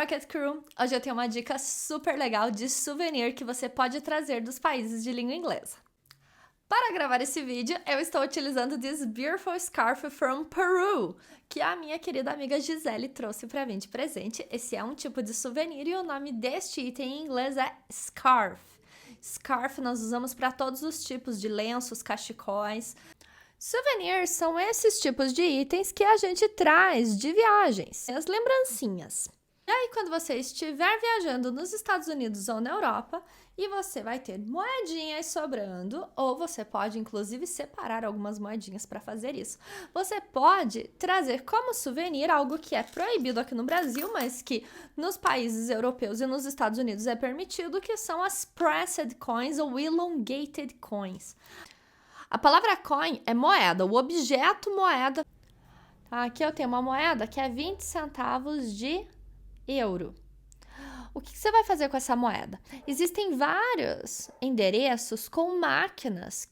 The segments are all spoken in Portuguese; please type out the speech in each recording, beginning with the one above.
Rocket Crew! Hoje eu tenho uma dica super legal de souvenir que você pode trazer dos países de língua inglesa. Para gravar esse vídeo, eu estou utilizando this beautiful scarf from Peru, que a minha querida amiga Gisele trouxe para mim de presente. Esse é um tipo de souvenir e o nome deste item em inglês é scarf. Scarf nós usamos para todos os tipos de lenços, cachecóis. Souvenirs são esses tipos de itens que a gente traz de viagens, as lembrancinhas. E aí, quando você estiver viajando nos Estados Unidos ou na Europa, e você vai ter moedinhas sobrando, ou você pode, inclusive, separar algumas moedinhas para fazer isso. Você pode trazer como souvenir algo que é proibido aqui no Brasil, mas que nos países europeus e nos Estados Unidos é permitido, que são as pressed coins ou elongated coins. A palavra coin é moeda, o objeto moeda. Aqui eu tenho uma moeda que é 20 centavos de euro. O que você vai fazer com essa moeda? Existem vários endereços com máquinas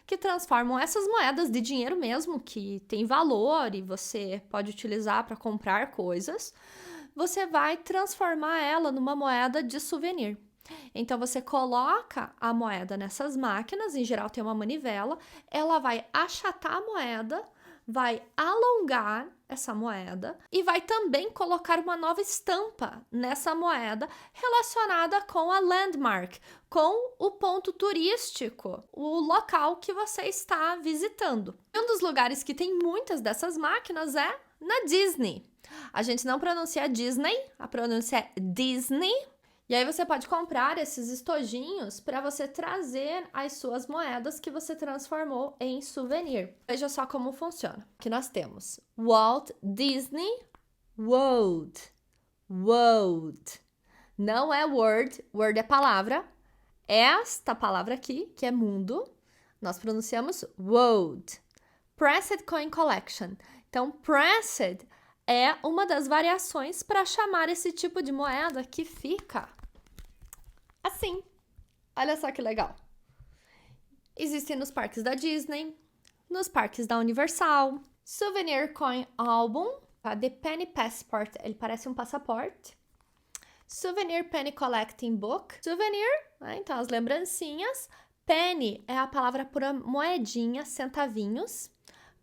que transformam essas moedas de dinheiro mesmo, que tem valor e você pode utilizar para comprar coisas. Você vai transformar ela numa moeda de souvenir. Então, você coloca a moeda nessas máquinas, em geral tem uma manivela, ela vai achatar a moeda, vai alongar essa moeda e vai também colocar uma nova estampa nessa moeda relacionada com a landmark, com o ponto turístico, o local que você está visitando. Um dos lugares que tem muitas dessas máquinas é na Disney. A gente não pronuncia Disney, a pronúncia é Disney. E aí você pode comprar esses estojinhos para você trazer as suas moedas que você transformou em souvenir. Veja só como funciona. Aqui nós temos Walt Disney World. World. Não é word, word é palavra. Esta palavra aqui, que é mundo, nós pronunciamos world. Pressed Coin Collection. Então, pressed é uma das variações para chamar esse tipo de moeda que fica assim. Olha só que legal. Existem nos parques da Disney, nos parques da Universal. Souvenir Coin Album, The Penny Passport, ele parece um passaporte. Souvenir Penny Collecting Book. Souvenir, né? Então as lembrancinhas. Penny é a palavra para moedinha, centavinhos.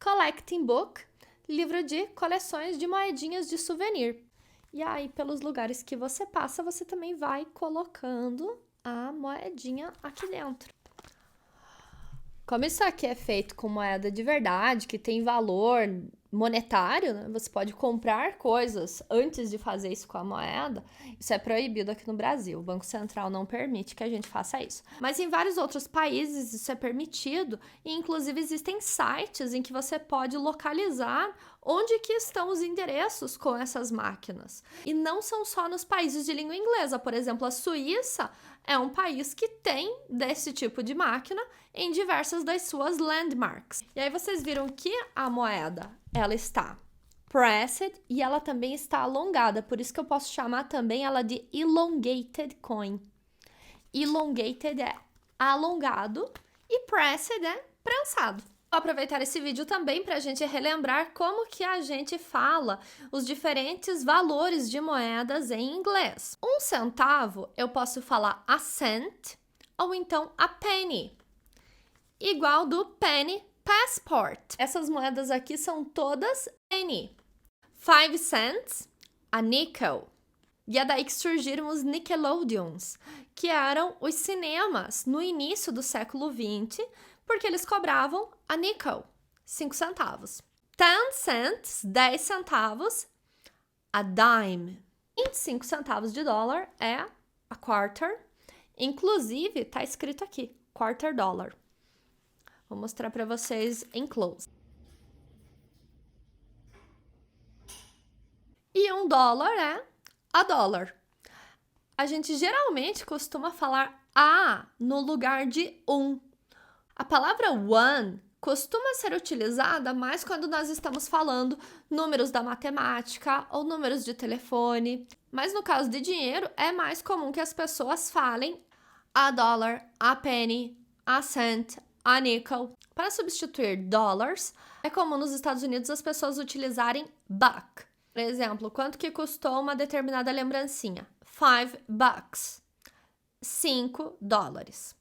Collecting Book, livro de coleções de moedinhas de souvenir. E aí, pelos lugares que você passa, você também vai colocando a moedinha aqui dentro. Como isso aqui é feito com moeda de verdade, que tem valor monetário, né? Você pode comprar coisas antes de fazer isso com a moeda. Isso é proibido aqui no Brasil. O Banco Central não permite que a gente faça isso. Mas em vários outros países isso é permitido e inclusive existem sites em que você pode localizar onde que estão os endereços com essas máquinas. E não são só nos países de língua inglesa. Por exemplo, a Suíça é um país que tem desse tipo de máquina em diversas das suas landmarks. E aí vocês viram que a moeda, ela está pressed e ela também está alongada. Por isso que eu posso chamar também ela de elongated coin. Elongated é alongado e pressed é prensado. Vou aproveitar esse vídeo também para a gente relembrar como que a gente fala os diferentes valores de moedas em inglês. 1 centavo eu posso falar a cent ou então a penny, igual do penny passport. Essas moedas aqui são todas penny. 5 cents, a nickel. E é daí que surgiram os Nickelodeons, que eram os cinemas no início do século XX, porque eles cobravam a nickel, 5 centavos. 10 cents, 10 centavos, a dime. 25 centavos de dólar é a quarter. Inclusive, está escrito aqui, quarter dollar. Vou mostrar para vocês em close. E $1 é a dólar. A gente geralmente costuma falar a no lugar de um. A palavra one costuma ser utilizada mais quando nós estamos falando números da matemática ou números de telefone. Mas no caso de dinheiro, é mais comum que as pessoas falem a dólar, a penny, a cent, a nickel. Para substituir dollars, é comum nos Estados Unidos as pessoas utilizarem buck. Por exemplo, quanto que custou uma determinada lembrancinha? $5. $5.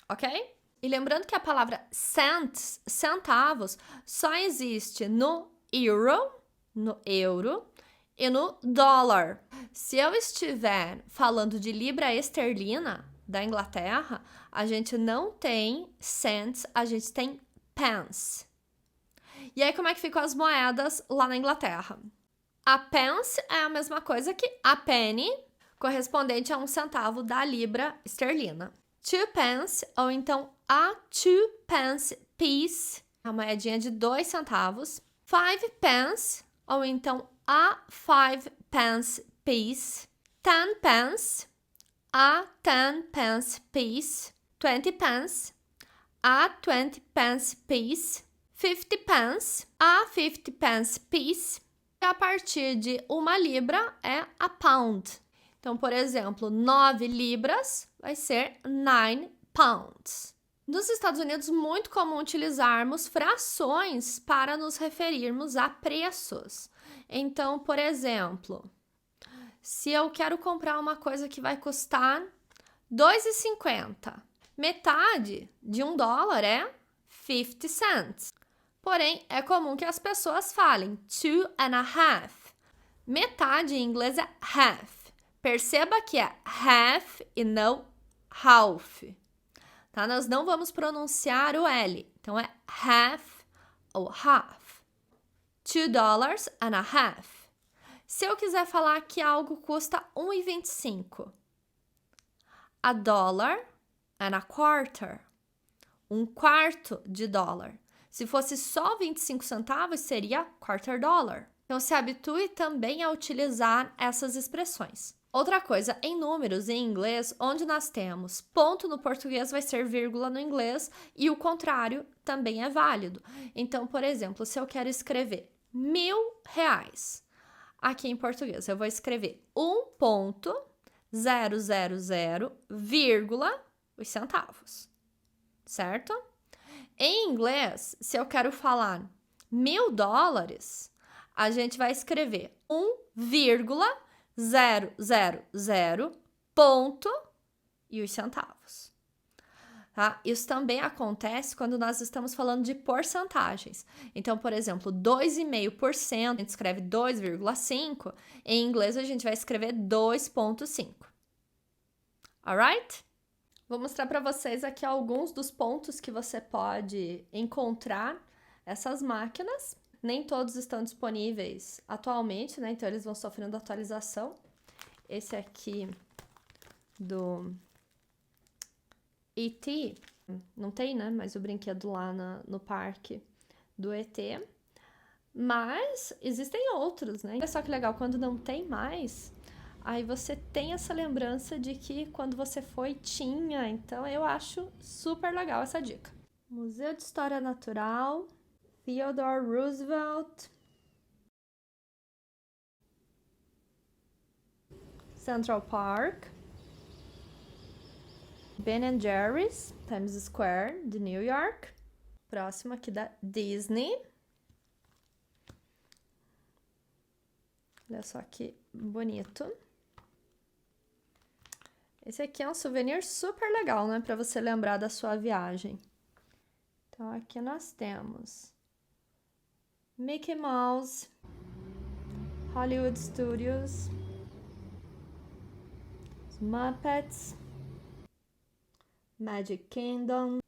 Ok? E lembrando que a palavra cents, centavos, só existe no euro e no dólar. Se eu estiver falando de libra esterlina da Inglaterra, a gente não tem cents, a gente tem pence. E aí, como é que ficam as moedas lá na Inglaterra? A pence é a mesma coisa que a penny, correspondente a 1 centavo da libra esterlina. Two pence, ou então a two pence piece, a moedinha de 2 centavos. Five pence, ou então a five pence piece. 10 pence, a 10 pence piece. 20 pence, a 20 pence piece. 50 pence, a 50 pence piece. E a partir de 1 libra é a pound. Então, por exemplo, 9 libras vai ser 9 pounds. Nos Estados Unidos, muito comum utilizarmos frações para nos referirmos a preços. Então, por exemplo, se eu quero comprar uma coisa que vai custar $2,50, metade de $1 é 50 cents. Porém, é comum que as pessoas falem 2.5. Metade em inglês é half. Perceba que é half e não half. Tá? Nós não vamos pronunciar o L. Então, é half ou half. $2.50. Se eu quiser falar que algo custa 1,25, $1.25. 1/4 de dólar. Se fosse só 25 centavos, seria quarter dollar. Então, se habitue também a utilizar essas expressões. Outra coisa, em números em inglês, onde nós temos ponto no português vai ser vírgula no inglês e o contrário também é válido. Então, por exemplo, se eu quero escrever R$1.000, aqui em português eu vou escrever 1.000, vírgula, os centavos, certo? Em inglês, se eu quero falar $1.000, a gente vai escrever 1,000 ponto e os centavos. Tá? Isso também acontece quando nós estamos falando de porcentagens. Então, por exemplo, 2,5%, a gente escreve 2,5%, em inglês a gente vai escrever 2,5%. Alright? Vou mostrar para vocês aqui alguns dos pontos que você pode encontrar essas máquinas. Nem todos estão disponíveis atualmente, né? Então, eles vão sofrendo atualização. Esse aqui do E.T., não tem, né? Mas o brinquedo lá no parque do E.T. Mas existem outros, né? Olha só que legal, quando não tem mais, aí você tem essa lembrança de que quando você foi, tinha. Então, eu acho super legal essa dica. Museu de História Natural, Theodore Roosevelt, Central Park, Ben & Jerry's, Times Square, de New York. Próximo aqui da Disney. Olha só que bonito. Esse aqui é um souvenir super legal, né? Para você lembrar da sua viagem. Então, aqui nós temos Mickey Mouse, Hollywood Studios, Muppets, Magic Kingdom,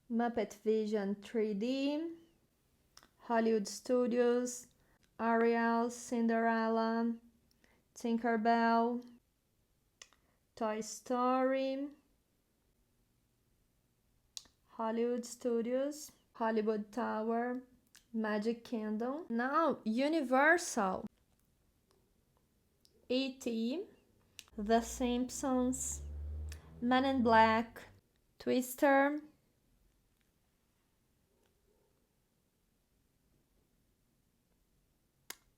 Muppet Vision 3D, Hollywood Studios, Ariel, Cinderella, Tinkerbell, Toy Story, Hollywood Studios, Hollywood Tower, Magic Kingdom. Now, Universal, E.T., The Simpsons, Men in Black, Twister,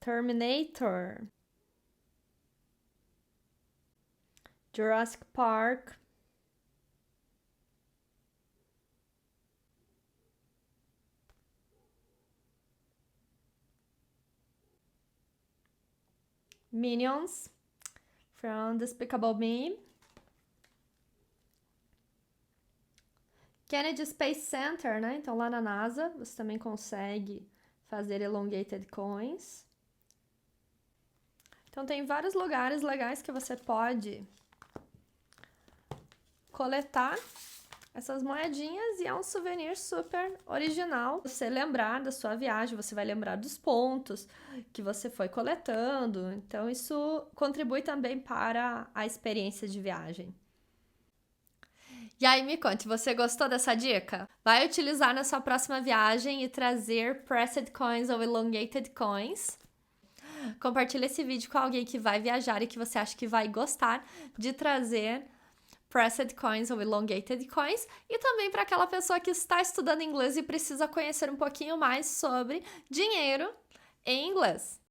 Terminator, Jurassic Park, Minions, from Despicable Me. Kennedy Space Center, né? Então, lá na NASA, você também consegue fazer elongated coins. Então, tem vários lugares legais que você pode coletar essas moedinhas e é um souvenir super original. Você lembrar da sua viagem, você vai lembrar dos pontos que você foi coletando. Então, isso contribui também para a experiência de viagem. E aí, me conte, você gostou dessa dica? Vai utilizar na sua próxima viagem e trazer pressed coins ou elongated coins? Compartilhe esse vídeo com alguém que vai viajar e que você acha que vai gostar de trazer pressed coins ou elongated coins, e também para aquela pessoa que está estudando inglês e precisa conhecer um pouquinho mais sobre dinheiro em inglês.